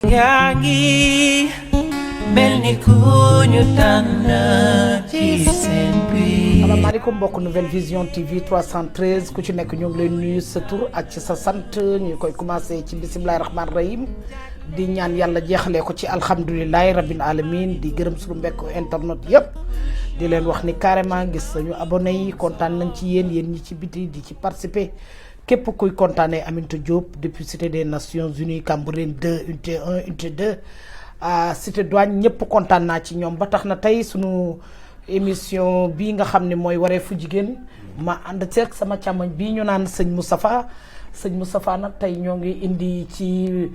yaa ngi mel ni ku ñu tànn ci seen biir. salaamaaleykum mbokk Nouvelle Vision TV 313 ku ci nekk ñu ngi leen nuyu sa tur ak ci sa sant ñu koy commencé ci bisimilahi rahmaani rahim di ñaan yàlla jeexalee ko ci alhamdulilahi rabbil alamin di gërëm suñu mbekk internet yëpp di leen wax ni carrément gis nañu abonné yi kontaan nañ ci yéen ñi ci biti di ci participer képp kuy kontaanee Aminata Diop depuis Cité des Nations Unies Cambérène 2 unité 1 unité 2 à Cité Douane ñëpp kontaan naa ci ñoom ba tax na tey sunu émission bii nga xam ne mooy wareefu jigéen ma ànd ceeg sama càmmoñ bii ñu naan sëñ Moustapha nag tey ñoo ngi indi ci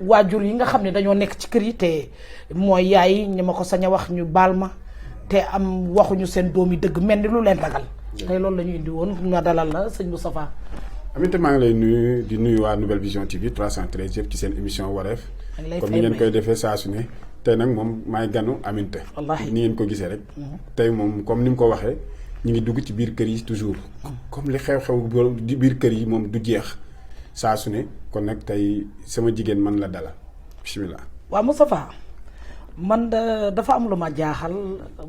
waajur yi nga xam ne dañoo nekk ci kër yi te mooy yaay ñi ma ko sañ a wax ñu baal ma te am waxuñu seen doom yi dëgg mel ni lu leen ragal tey loolu la ñu indi woon nga dalal la sëñ Moustapha. Aminata maa ngi lay nuyu di nuyu waa Nouvelle Vision TV 313 yëpp ci seen émission wareef comme ni ngeen koy defee saa su ne tey nag moom maay ganu Aminata wallaahi ni ngeen ko gisee rek tey moom comme ni mu ko waxee ñu ngi dugg ci biir kër yi toujours comme li xew-xew di biir kër yi moom du jeex saa su ne kon nag tey sama jigéen man la dalal bismillah. waaw Moustapha man dafa am lu ma jaaxal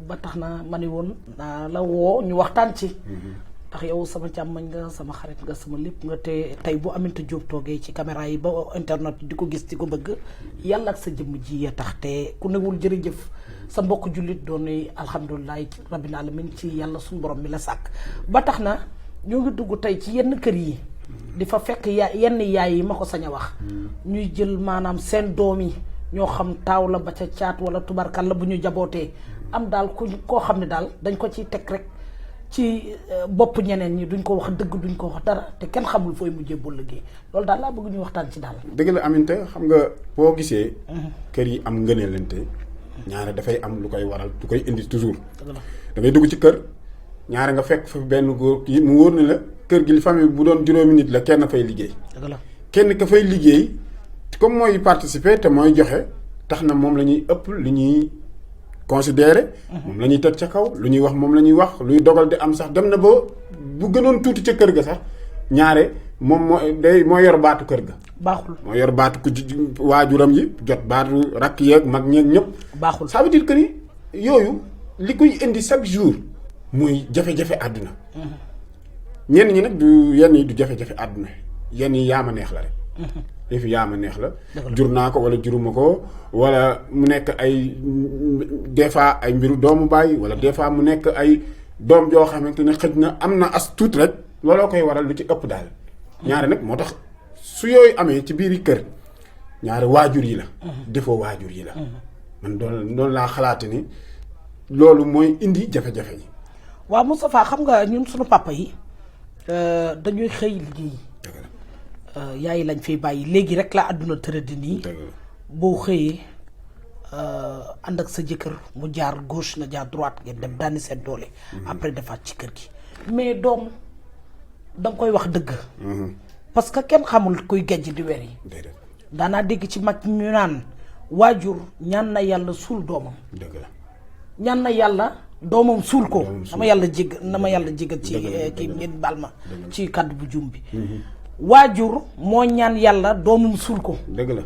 ba tax na ma ni woon naa la woo ñu waxtaan ci ndax yow sama càmmañ nga sama xarit nga sama lépp nga te tey bu Aminata Diop toogee ci caméra yi ba internet di ko gis di ko bëgg yàlla ak sa jëmm ji ya tax te ku newul jërëjëf sa mbokk jullit doon ni alhamdulilahi rabbil alamin ci yàlla suñu borom mi la sàkk ba tax na ñoo ngi dugg tey ci yenn kër yi di fa fekk yenn yaay yi ma ko sañ a wax ñuy jël maanaam seen doom yi ñoo xam taaw la ba ca caat wala tubarkal la bu ñu jabootee am daal koo xam ne daal dañ ko ciy teg rek ci bopp ñeneen ñi duñ ko wax dëgg duñ ko wax dara te kenn xamul fooy mujjee bu liggéey loolu daal laa bëgg ñu waxtaan ci daal. dëgg la Aminata xam nga boo gisee. kër yi am ngëneelante ñaare dafay am lu koy waral lu koy indi toujours. da ngay dugg ci kër ñaare nga fekk fa benn góor kii mu wóor ne la kër gi famille bu doon juróomi nit la kenn fay liggéey. dëgg la kenn ka fay liggéey comme mooy participer te mooy joxe tax na moom la ñuy ëpp li ñuy. considéré moom la ñuy teg ca kaw lu ñuy wax moom la ñuy wax luy dogal di am sax dem na ba bu gënoon tuuti ca kër ga sax ñaare moom moo yor baatu kër ga baaxul moo yor baatu ku waajuram yi jot baatu rakk yeeg mag ñeeg ñëpp baaxul ça veut dire que ni yooyu li koy indi chaque jour muy jafe-jafe àdduna ñenn ñi nag du yenn yi du jafe-jafe àdduna yenn yi yaama neex la rek yëfi yaama neex la jur naa ko wala juruma ko wala mu nekk ay des fois ay mbiru doomu bàyyi wala des fois mu nekk ay doom joo xamante ne xëj na am na as tuut rek looloo koy waral lu ci ëpp daal ñaari nag moo tax su yooyu amee ci biiri kër ñaari waajur yi la defoo waajur yi la man doon laa xalaate ni loolu mooy indi jafe-jafe yi waaw Moustapha xam nga ñun suñu papa yi dañuy xëy liggéey yaay lañ fiy bàyyi léegi rek la àdduna tëradi nii boo xëyee ànd ak sa jëkkër mu jaar gauche nga jaar droite ngeen dem daani seen doole après defaat ci kër gi mais doom danga koy wax dëgg parce que kenn xamul kuy gejj di wer yi daanaa dégg ci mag ñu naan waajur ñaan na yàlla suul doomam ñaan na yàlla doomam suul ko na ma yàlla jéggal ci kii ngeen baal ma ci kàddu bu jum bi waajur moo ñaan yàlla doomam suul ko dëgg la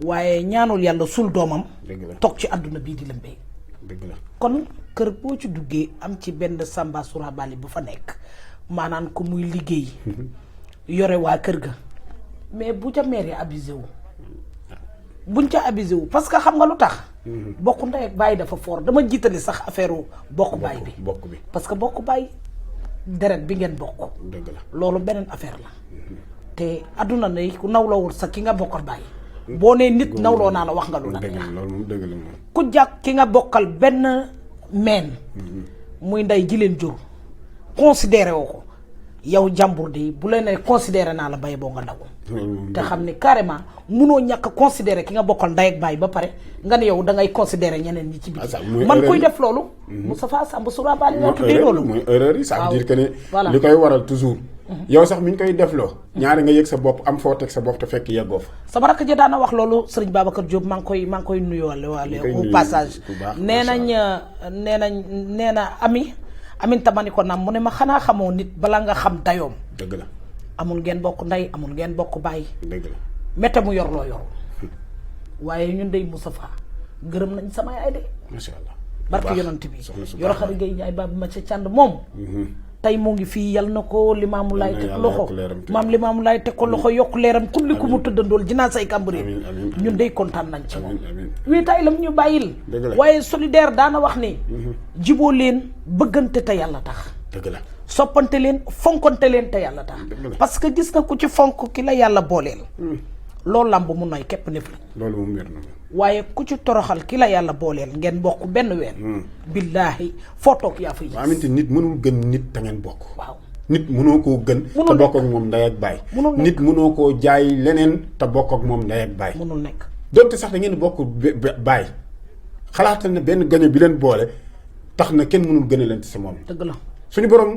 waaye ñaanul yàlla suul doomam dëgg la toog ci àdduna bii di lëmbee dëgg la kon kër boo ci duggee am ci benn samba surabali bu fa nekk maanaam ko muy liggéey yore waa kër ga mais bu ca meeree abusé wu buñ ca abusé wu parce que xam nga lu tax bokk ndey ak bàyyi dafa fort dama jiitali sax affaire bokk baay bi parce que bokk baay deret bi ngeen bokk dëgg la loolu beneen affaire la te adduna ne ku nawloowul sa ki nga bokkal bàyyi boo nee nit nawloo naa la wax nga lu la neex loolu moom dëgg la moom ku jàkk ki nga bokkal benn meen muy ndey ji leen jur considéré woo ko yow jàmbur de bu leen ne considéré naa la bay boo nga ndaw te xam ne carrément munoo ñàkk considéré ki nga bokkal ndey ak baay ba pare nga ne yow da ngay considéré ñeneen ñi ci biti man kuy def loolu Moustapha Samb Sourabali la tuddee loolu mooy erreur yi ça veut dire que ne li koy waral toujours yow sax mi ñu koy defloo ñaari nga yëg sa bopp am foo teg sa bopp te fekk yeggoo fa sama rakk ja daana wax loolu Serigne Babacar Diop maa ngi koy nuyuwaale waale au passage nee na Aminata ma ni ko naam mu ne ma xanaa xamoo nit bala nga xam dayoom dëgg la amul ngeen bokk ndey amul ngeen bokk bàyyi dëgg la métte mu yor loo yorul waaye ñun dey Moustapha gërëm nañ sama yaay de macha allah barke yonent bi yoro xari ngay ñaay baab ma ca cànd moom tey mu ngi fii yal na ko Limaamu Laay teg loxo maam Limaamu Laay teg ko loxo yokk leeram kulli ku mu tëddandool jinaa say kàmbari ñun dey kontaan nañ ci moom wéetaay lam ñu bàyyil waaye solidaire daana wax ni jiboo leen bëggante te yàlla tax dëgg la soppante leen fonkante leen te yàlla tax parce que gis nga ku ci fonk ki la yàlla booleel loolu làmb mu noy képp nef la loolu moom wér na waaye ku ci toroxal ki la yàlla booleel ngeen bokk benn ween billaahi foo toog yaa fa waaw aminte nit mënul gën nit te ngeen bokk waaw nit mënoo koo gën te bokk ak moom ndey ak baay nit mënoo koo jaay leneen te bokk ak moom ndey ak baay mënul nekk donte sax da ngeen bokk baay xalaatal na benn gaño bi leen boole tax na kenn mënul gën a leen sa moom dëgg la suñu borom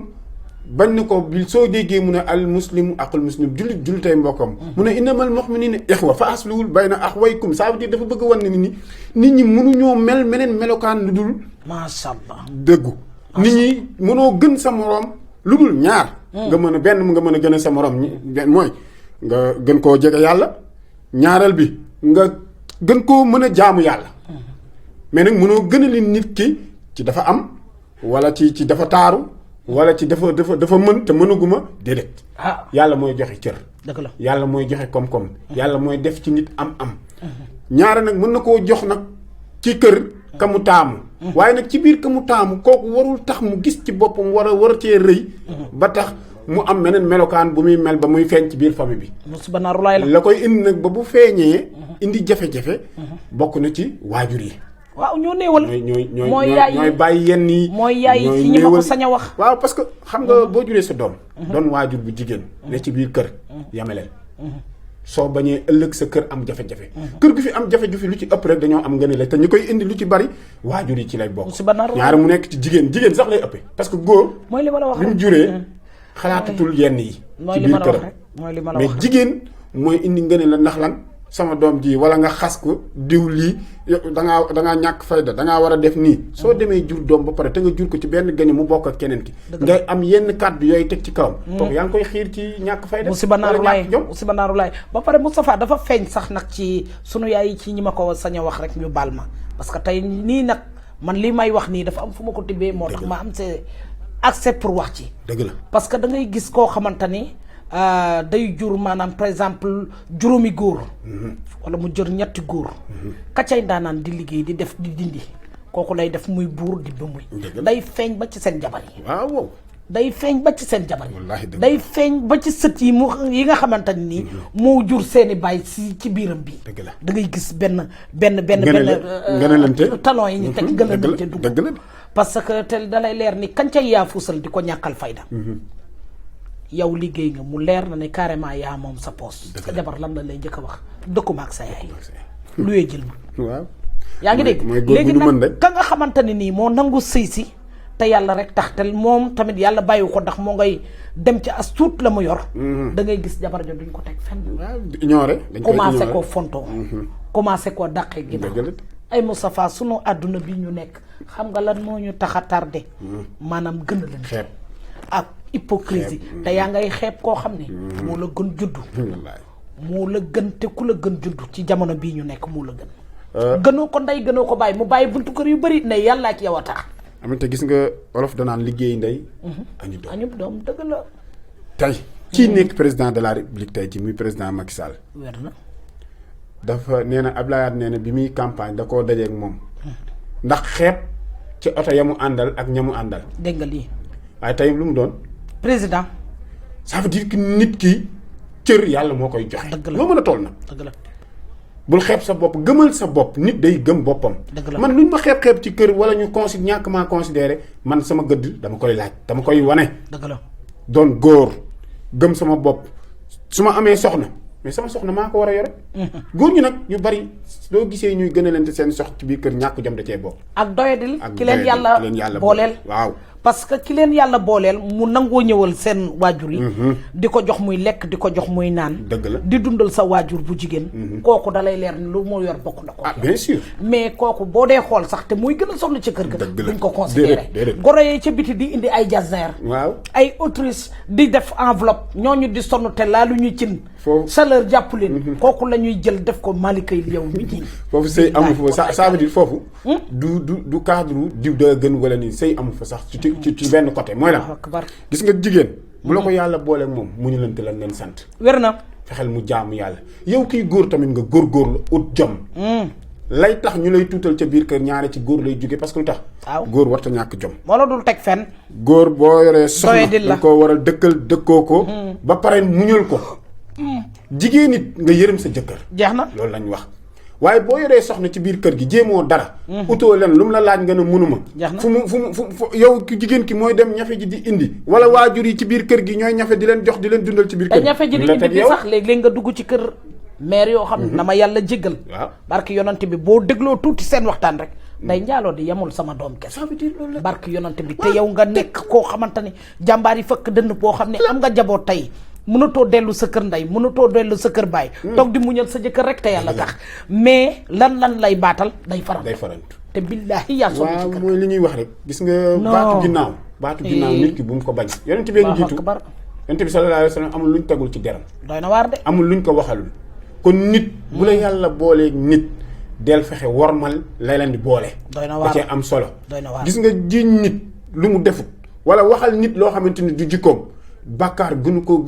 bañ na ko bi soo déggee mu ne al muslimu aqul muslim jullitay mbokkam mu ne innamal mu'minina ixwa fa aslihu bayna axwaykum ça veut dire dafa bëgg wan ne nit ñi mënuñoo mel meneen melokaan lu dul macha allah dëggu nit ñi mënoo gën sa moroom lu dul ñaar nga mën a benn nga mën a gën a sa moroom mooy nga gën koo jege yàlla ñaareel bi nga gën koo mën a jaamu yàlla mais nag mënoo gën a li nit ki ci dafa am wala ci dafa taaru wala ci dafa mën te mënaguma déedéet yàlla mooy joxe cër dëgg la yàlla mooy joxe koom-koom yàlla mooy def ci nit am ñaare nag mën na koo jox nag ci kër ka mu taamu waaye nag ci biir ka mu taamu kooku warul tax mu gis ci boppam war a cee rëy ba tax mu am meneen melokaan bu muy mel ba muy feeñ ci biir famille bi musiba naaru laay la koy indi nag ba bu feeñee indi jafe-jafe bokk na ci waajur yi waaw ñoo néewal ñooy bàyyi yenn yi mooy yaay yi ci ñi ma ko sañ a wax waaw parce que xam nga boo juree sa doom doon waajur bu jigéen ne ci biir kër yameleel soo bañee ëllëg sa kër am jafe-jafe kër gu fi am jafe-jafe lu ci ëpp rek dañoo am ngeen la te ñu koy indi lu ci bari waajur yi ci lay bokk ñaari mu nekk ci jigéen sax lay ëppee parce que góor mooy li ma la wax bi mu juree xalaatatul yenn yi ci biir këram mais jigéen mooy indi ngeen la ndax lan sama doom ji wala nga xas ko diw lii dangaa ñàkk fayda dangaa war a def nii soo demee jur doom ba pare te nga jur ko ci benn gañe mu bokk ak keneen ki ngay am yenn kàddu yooyu teg ci kawam donc yaa ngi koy xiir ci ñàkk fayda musiba naaru laay ba pare Moustapha dafa feeñ sax nag ci sunu yaay yi ci ñi ma ko sañ a wax rek ñu baal ma parce que tey nii nag man li may wax nii dafa am fu ma ko tibbee moo tax ma am c'est accès pour wax ci dëgg la parce que da ngay gis koo xamante ni day jur maanaam par exemple juróomi góor wala mu jër ñetti góor kacay ndaanaan di liggéey di def di dindi kooku lay def muy buur di ba muy day feeñ ba ci seen jabar yi waaw day feeñ ba ci seen jabar yi day feeñ ba ci sët yi yi nga xamante ni moo jur seeni baay si ci biiram bi dëgg la da ngay gis benn talon yi ñu teg gën a lante dugg parce que te dalay leer ni kañ cay yaa fuusal di ko ñàkkal fayda yow liggéey nga mu leer na ne carrément yaa moom sa poos sa jabar lan la lay njëkk a wax dëkkuma ak sa yaay luyee jël ma waaw yaa ngi dégg léegi nag ka nga xamante ne nii moo nangu sëy si te yàlla rek tax te moom tamit yàlla bàyyi ko ndax moo ngay dem ci as tuut la mu yor da ngay gis jabar jo duñ ko teg fenn ignoré commencé koo fontoo commencé koo dàqee ginnaaw ay Moustapha sunu àdduna bi ñu nekk xam nga lan moo ñu tax a tardé maanaam gën a leen ak hypocrisie te yaa ngay xeeb koo xam ne moo la gën juddu moo la gën te ku la gën juddu ci jamono bii ñu nekk moo la gën gënoo ko ndey gënoo ko bàyyi mu bàyyi buntu kër yu bëri ne yàlla ak yow a tax amante gis nga olof danaan liggéey ndey añub doom dëgg la tey kii nekk président de la république tey ci muy président Macky Sall wér na dafa nee na Abdoulaye Wade nee na bi muy campagne da koo dajeeg moom ndax xeeb ci oto ya mu àndal ak ña mu àndal dégg nga lii waaye tey lu mu doon président ça veut dire que nit ki cër yàlla moo koy joxe loo mën a toll nag dëgg la bul xeeb sa bopp gëmal sa bopp nit day gëm boppam man luñ ma xeeb ci kër wala ñu ñàkk maa considéré man sama gëdd dama koy laaj dama koy wane dëgg la doon góor gëm sama bopp su ma amee soxna mais sama soxna maa ko war a yore góor ñi nag ñu bari loo gisee ñuy gën a leen seen sox ci biir kër ñàkk jom da cee bokk ak doyadil ki leen yàlla booleel waaw parce que ki leen yàlla booleel mu nangoo ñëwal seen waajur yi di ko jox muy lekk di ko jox muy naan dëgg la di dundal sa waajur bu jigéen kooku dalay leer ni lu moo yor bokk na ko bien sûr mais kooku boo dee xool sax te muy gën a sonn ci kër ga duñ ko considéré déedéet goro yee ca biti di indi ay jasner waaw ay autrice di def enveloppe ñooñu di sonn te laa lu ñuy cin foofu chaleur jàpp leen. kooku la ñuy jël def ko maalikay yow mi ji. foofu sëy amu fa ça veut dire foofu. du cadre diw da gën wala ni sëy amu fa sax ci benn côté mooy la. gis nga jigéen. bu la ko yàlla booleeg moom mu ñu lante lan leen sant. wér na. fexeel mu jaamu yàlla yow kiy góor tamit nga góorgóorlu ut jom. lay tax ñu lay tuutal ca biir kër ñaare ci góor lay jóge parce que lu tax. waaw góor warta ñàkk jom. moo la dul teg fenn. góor boo yoree soxna da koo war a dëkkoo ko. ba pare muñal ko. jigéen nit nga yërëm sa jëkkër. jeex na loolu lañ wax. waaye boo yoree soxna ci biir kër gi jéemoo dara. utoo leen lu mu la laaj nga ne mënuma. jeex na fu mu yow ki jigéen ki mooy dem ñafe ji di indi. wala waajur yi ci biir kër gi ñooy ñafe di leen jox di leen dundal ci biir kër gi. te ñafe ji di indi bi sax léeg-léeg nga dugg ci kër. maire yoo xam ne na ma yàlla jéggal. waaw barke yonante bi boo dégloo tuuti seen waxtaan rek. day njaaloo di yemul sama doom kese. ça veut dire loolu la barke yonante bi te yow nga nekk koo xamante ni jàmbaar yi fëkk dënn boo xam ne am nga jaboot tey. mënatoo dellu sa kër ndey mënatoo dellu sa kër baay. toog di muñal sa jëkkër rek te yàlla tax. mais lan lay baatal day farantu. te billaahi yaa sonn ci kër. waaw mooy li ñuy wax rek. gis nga baatu ginnaaw nit ki bu mu ko bañ. yonent bi ñu jiitu yonent bi sallallahu alayhi wa sallam amul luñ tegul ci deram. doy na waar de. amul luñ ko waxalul. kon nit bu la yàlla booleeg nit del fexe wormal lay leen di boole. doy na waar da cee am solo. doy na waar gis nga jiiñ nit lu mu defut wala waxal nit loo xamante ni du jikkoom bàkkaar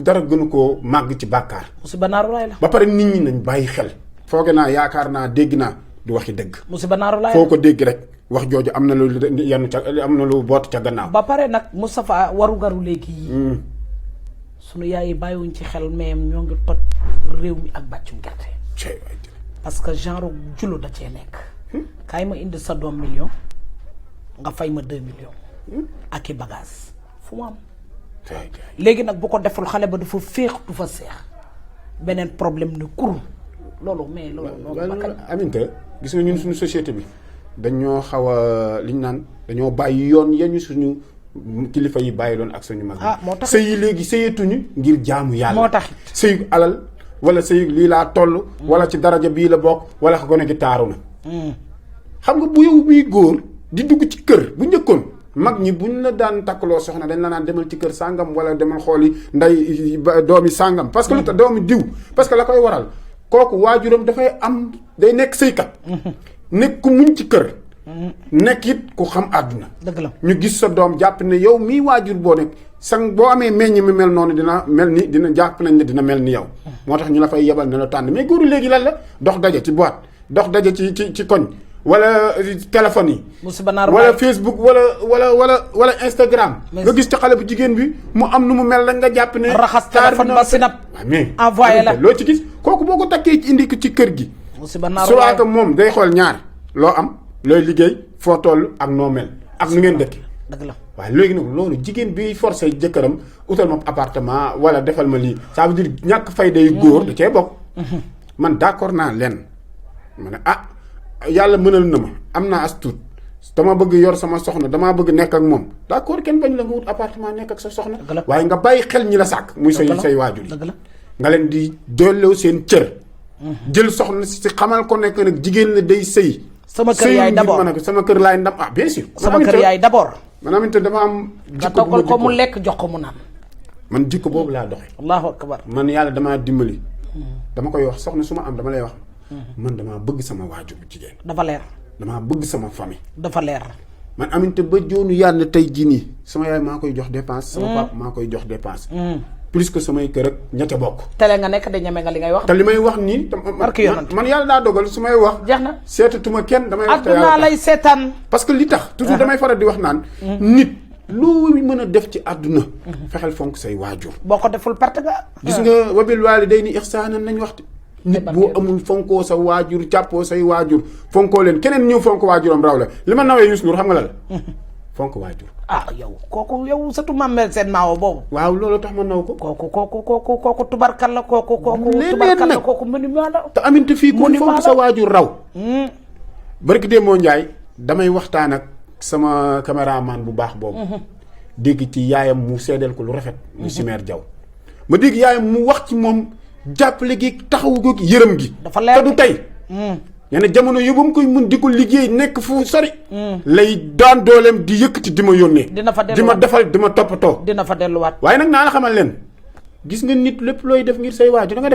dara gënu koo màgg ci bàkkaar. musiba naaru laay la. ba pare nit ñi nañ bàyyi xel. fooge naa yaakaar naa dégg naa du waxi dëgg. musiba naaru laay la foo ko dégg rek wax jooju am na lu yenn ca am na lu boot ca gannaaw. ba pare nag Moustapha warugaru léegi yii. sunu yaay yi bàyyiwuñ ci xel mais ñoo ngi toj réew mi ak bàccum gerte. parce que genre julo da cee nekk. kaay ma indi sa doom million nga fay ma 2 millions. ak i bagage fu mu am. léegi nag bu ko deful xale ba dafa féex du fa seex beneen problème ne kur loolu mais loolu. Aminta gis nga ñun suñu société bi dañoo xaw a li ñu naan dañoo bàyyi yoon yañu suñu. kilifa yi bàyyi loon ak suñu mag moo tax sëy yi léegi sëyatuñu ngir jaamu yàlla. moo tax sëyu alal wala sëyu lii laa toll. wala ci daraja bii la bokk wala gone gi taaru na. xam nga bu yow muy góor di dugg ci kër bu njëkkoon mag ñi buñ la daan takkaloo soxna dañ la naan demal ci kër sàngam wala demal xooli nday doomi sàngam. parce que lu tax doomi diw parce que la koy waral kooku waajuram dafay am day nekk sëykat. nekk ku muñ ci kër. nekk it ku xam àdduna. dëgg la ñu gis sa doom jàpp ne yow mii waajur boo nekk sang boo amee meññ mi mel noonu dina jàpp nañ ne dina mel ni yow. moo tax ñu la fay yebal ne la tànn mais góoru léegi lan la dox daje ci boîte dox daje ci koñ wala téléphone yi. wala Facebook wala Instagram. nga gis ci xale bu jigéen bi mu am nu mu mel la nga jàpp ne. raxas téléphone ba sinap. mais envoyé la loo ci gis kooku boo ko takkee indi ko ci kër gi. musiba naaru waay soit moom day xool ñaar loo am. looy liggéey foo toll ak noo mel ak nu ngeen dëkk. dëgg la waaye léegi nag loolu jigéen bi forcé jëkkëram utal ma appartement wala defal ma lii ça veut dire ñàkk fay day góor da cee bokk. man d'accord naa leen ma ne yàlla mënal na ma am naa as tuut dama bëgg yor sama soxna damaa bëgg nekk ak moom d'accord kenn bañ la nga wut appartement nekk ak sa soxna. waaye nga bàyyi xel ñi la sàkk. muy say waajur yi. nga leen di delloo seen cër. jël soxna si xamal ko nekk nag jigéen la day sëy. sama kër yaay d'abord sama kër laay ndam bien sûr. sama kër yaay d'abord. maanaam it dafa am. nga toggal ko mu lekk jox ko mu naan. man jikko boobu laa doxee. allahu akbar. man yàlla damaa dimbali. dama koy wax soxna su ma am dama lay wax. man damaa bëgg sama waajur bu jigéen. dafa leer. damaa bëgg sama famille. dafa leer. man aminte ba joonu yàlla tey jii nii sama yaay maa koy jox dépense. sama papa maa koy jox dépense. plus que samay kër ak ña ca bokk. tele nga nekk de ñeme nga li ngay wax. te li may wax nii. man yàlla daa dogal su may wax. jeex na seetatuma kenn damay wax te yàlla adduna lay seetaan. parce que li tax toujours damay faral di wax naan. nit loo mën a def ci àdduna. fexeel fonk say waajur. boo ko deful perte nga. gis nga wabil waalidayni ihsaanan nañ waxti nit boo amul fonkoo sa waajur jàppoo say waajur fonkoo leen keneen ñëw fonk waajuram raw la li ma nawee Youssou Ndour xam nga la fonk waajur. yow kooku yow surtout Mamel seen maawo boobu. waaw loolu tax ma naw ko. kooku tubarkal la kooku tubarkal la kooku monument la. te aminte fii ku fonk sa waajur raw. barki Demba Ndiaye damay waxtaan ak sama caméraman bu baax boobu. dégg ci yaayam mu seedeel ko lu rafet. mu Simeer Jaw ma dégg yaayam mu wax ci moom jàppale gi taxawu gi yërëm gi. dafa leer te du tey. yenn jamono yóbbu mu koy mun di ko liggéey nekk fu sori. lay daan dooleem di yëkkati di ma yónnee. dina fa delluwaat di ma defal di ma toppatoo. dina fa delluwaat. waaye nag naa la xamal leen gis nga nit lépp looy def ngir say waajur da nga